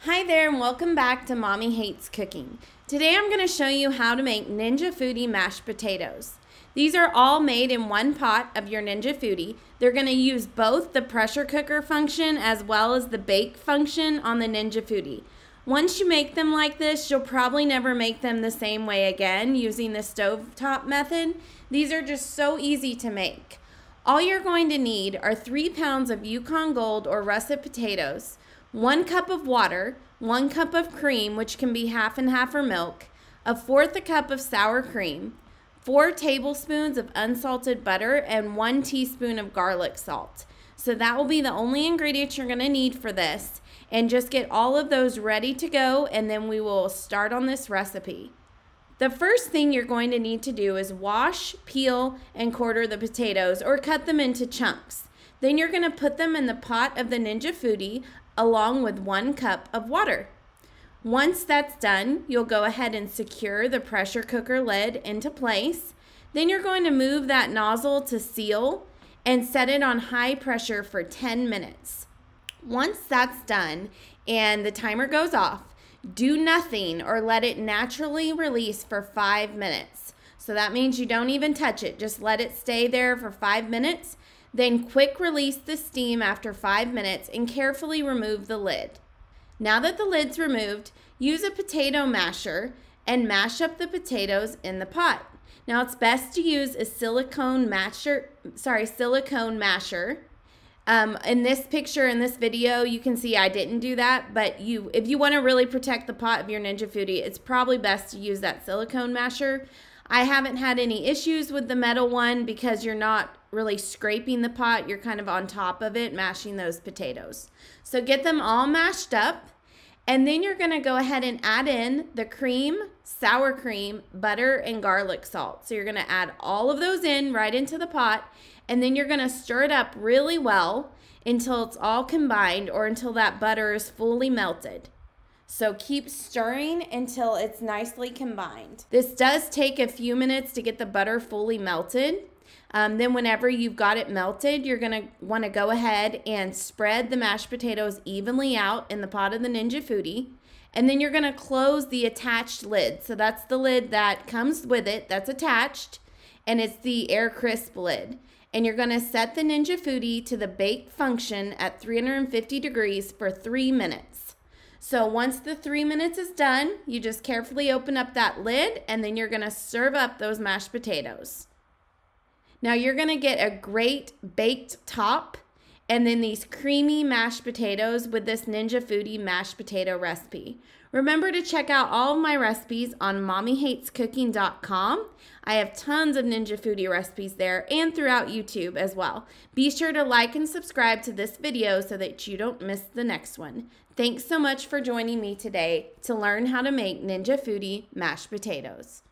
Hi there and welcome back to Mommy Hates Cooking. Today I'm going to show you how to make Ninja Foodi mashed potatoes. These are all made in one pot of your Ninja Foodi. They're going to use both the pressure cooker function as well as the bake function on the Ninja Foodi. Once you make them like this, you'll probably never make them the same way again using the stovetop method. These are just so easy to make. All you're going to need are 3 pounds of Yukon Gold or russet potatoes, 1 cup of water, 1 cup of cream, which can be half and half or milk, 1/4 cup of sour cream, 4 tablespoons of unsalted butter, and 1 teaspoon of garlic salt. So that will be the only ingredients you're going to need for this. And just get all of those ready to go, and then we will start on this recipe. The first thing you're going to need to do is wash, peel, and quarter the potatoes or cut them into chunks. Then you're going to put them in the pot of the Ninja Foodi along with 1 cup of water. Once that's done, you'll go ahead and secure the pressure cooker lid into place. Then you're going to move that nozzle to seal and set it on high pressure for 10 minutes. Once that's done and the timer goes off, do nothing or let it naturally release for 5 minutes. So that means you don't even touch it, just let it stay there for 5 minutes. Then quick release the steam after 5 minutes and carefully remove the lid. Now that the lid's removed, use a potato masher and mash up the potatoes in the pot. Now it's best to use a silicone masher. In this picture, in this video, you can see I didn't do that, but if you want to really protect the pot of your Ninja Foodi, it's probably best to use that silicone masher. I haven't had any issues with the metal one because you're not really scraping the pot, you're kind of on top of it mashing those potatoes. So get them all mashed up, and then you're going to go ahead and add in the cream, sour cream, butter, and garlic salt. So you're going to add all of those in right into the pot, and then you're going to stir it up really well until it's all combined or until that butter is fully melted. So keep stirring until it's nicely combined. This does take a few minutes to get the butter fully melted. Then whenever you've got it melted, you're going to want to go ahead and spread the mashed potatoes evenly out in the pot of the Ninja Foodi. And then you're going to close the attached lid. So that's the lid that comes with it that's attached, and it's the air crisp lid. And you're going to set the Ninja Foodi to the bake function at 350 degrees for 3 minutes. So once the 3 minutes is done, you just carefully open up that lid, and then you're going to serve up those mashed potatoes. Now you're going to get a great baked top and then these creamy mashed potatoes with this Ninja Foodi mashed potato recipe. Remember to check out all of my recipes on mommyhatescooking.com. I have tons of Ninja Foodi recipes there and throughout YouTube as well. Be sure to like and subscribe to this video so that you don't miss the next one. Thanks so much for joining me today to learn how to make Ninja Foodi mashed potatoes.